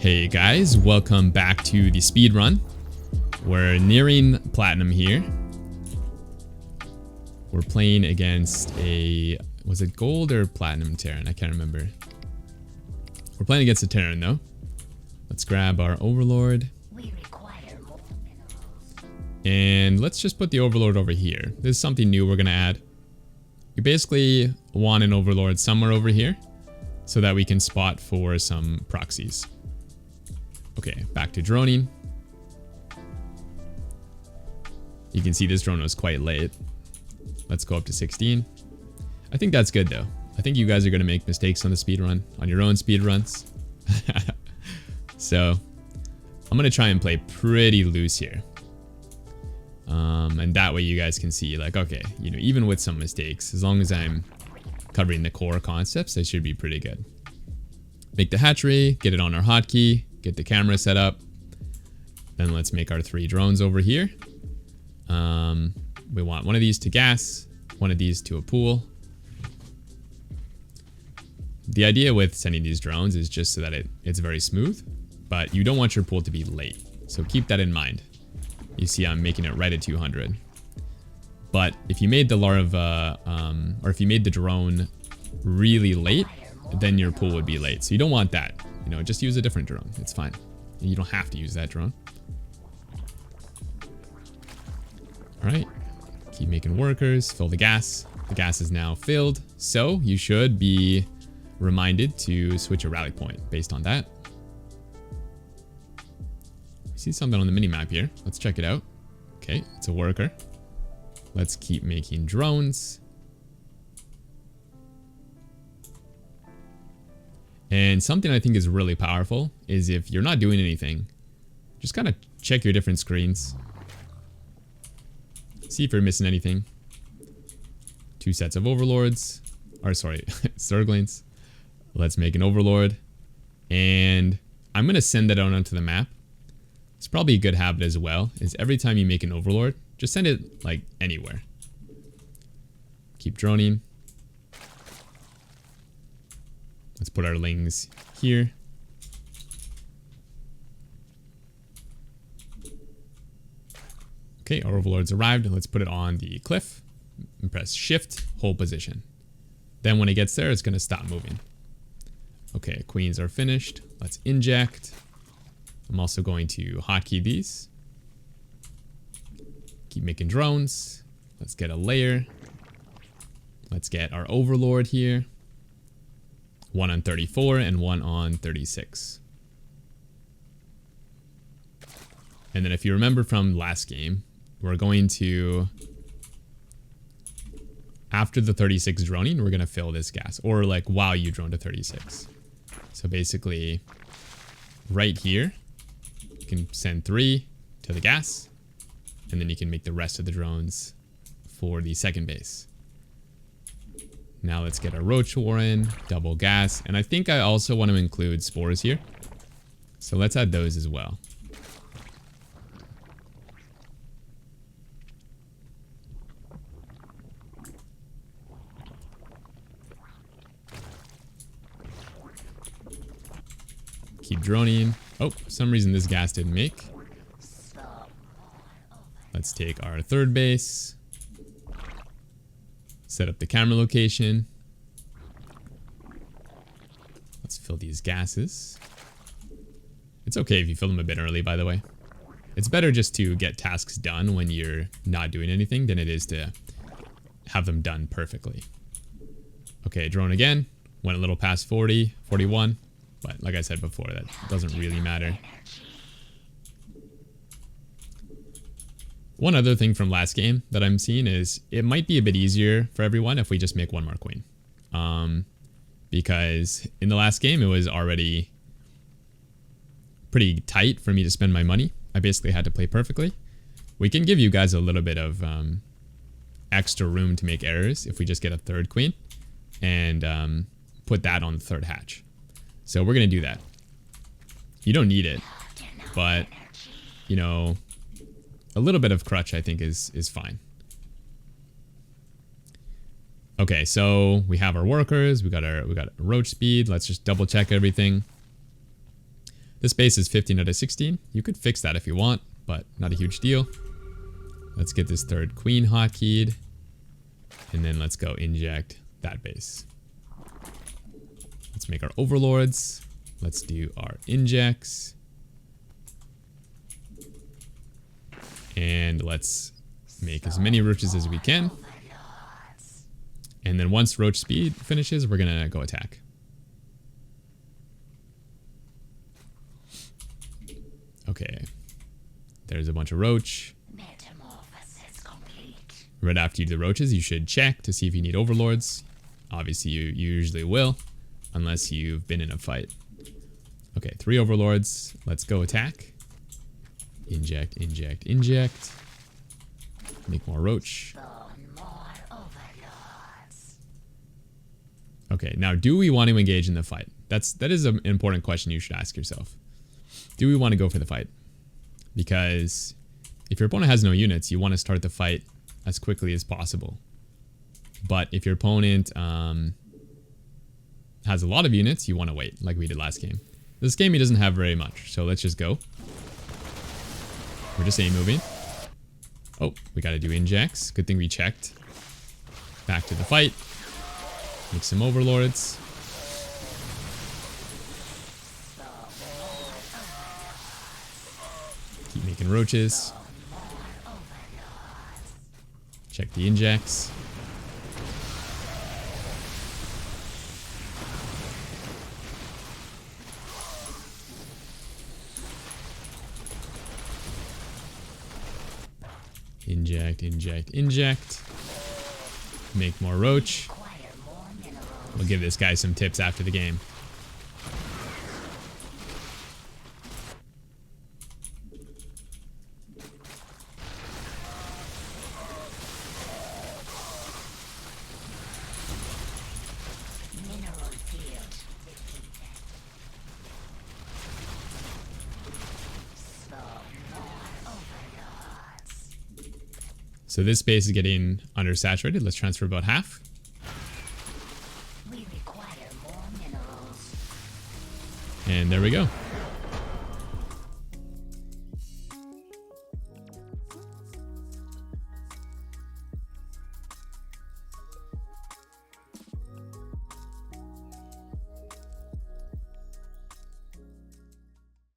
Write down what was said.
Hey guys, welcome back to the speed run. We're nearing platinum here. We're playing against a, was it gold or platinum Terran? I can't remember. We're playing against a Terran though. Let's grab our Overlord. And let's just put the Overlord over here. This is something new we're gonna add. We basically want an Overlord somewhere over here so that we can spot for some proxies. Okay, back to droning. You can see this drone was quite late. Let's go up to 16. I think that's good though. I think you guys are going to make mistakes on the speedrun, on your own speedruns. So I'm going to try and play pretty loose here. And that way you guys can see like, okay, you know, even with some mistakes, as long as I'm covering the core concepts, I should be pretty good. Make the hatchery, get it on our hotkey, get the camera set up. Then let's make our 3 drones over here. We want one of these to gas, one of these to a pool. The idea with sending these drones is just so that it's very smooth, but you don't want your pool to be late. So keep that in mind. You see I'm making it right at 200. But if you made the larva, or if you made the drone really late, then your pool would be late. So you don't want that. You know, just use a different drone. It's fine. You don't have to use that drone. All right. Keep making workers. Fill the gas. The gas is now filled. So you should be reminded to switch a rally point based on that. I see something on the minimap here. Let's check it out. Okay, it's a worker. Let's keep making drones. And something I think is really powerful is if you're not doing anything, just kind of check your different screens. See if you're missing anything. 2 sets of overlords. Or sorry, Zerglings. Let's make an overlord. And I'm going to send that out onto the map. It's probably a good habit as well, is every time you make an overlord, just send it like anywhere. Keep droning. Let's put our lings here. Okay, our overlord's arrived. Let's put it on the cliff and press shift, hold position. Then when it gets there, it's going to stop moving. Okay, queens are finished. Let's inject. I'm also going to hotkey these. Keep making drones. Let's get a layer. Let's get our overlord here. 1 on 34 and 1 on 36. And then if you remember from last game, we're going to, after the 36 droning, we're going to fill this gas, or like while you drone to 36. So basically right here, you can send 3 to the gas, and then you can make the rest of the drones for the second base. Now let's get a roach warren, double gas, and I think I also want to include spores here. So let's add those as well. Keep droning. Oh, for some reason this gas didn't make. Let's take our 3rd base. Set up the camera location. Let's fill these gases. It's okay if you fill them a bit early, by the way. It's better just to get tasks done when you're not doing anything than it is to have them done perfectly. Okay, drone again. Went a little past 40, 41. But like I said before, that doesn't really matter. One other thing from last game that I'm seeing is it might be a bit easier for everyone if we just make 1 more queen. Because in the last game, it was already pretty tight for me to spend my money. I basically had to play perfectly. We can give you guys a little bit of extra room to make errors if we just get a 3rd queen and put that on the 3rd hatch. So we're going to do that. You don't need it, but, you know, a little bit of crutch I think is fine. Okay, so we have our workers, we got roach speed. Let's just double check everything. This base is 15 out of 16. You could fix that if you want, but not a huge deal. Let's get this third queen hotkeyed. And then let's go inject that base. Let's make our overlords. Let's do our injects. And let's make as many roaches as we can. And then once roach speed finishes, we're gonna go attack. Okay. There's a bunch of roach. Right after you do the roaches, you should check to see if you need overlords. Obviously, you usually will, unless you've been in a fight. Okay, 3 overlords. Let's go attack. Inject, inject, inject. Make more roach. Okay, now do we want to engage in the fight? That is an important question you should ask yourself. Do we want to go for the fight? Because if your opponent has no units, you want to start the fight as quickly as possible. But if your opponent has a lot of units, you want to wait, like we did last game. This game he doesn't have very much, so let's just go. We're just A-moving. Oh, we gotta do injects. Good thing we checked. Back to the fight. Make some overlords. Keep making roaches. Check the injects. Inject, inject, inject. Make more roach. We'll give this guy some tips after the game. So this base is getting undersaturated. Let's transfer about half. And there we go.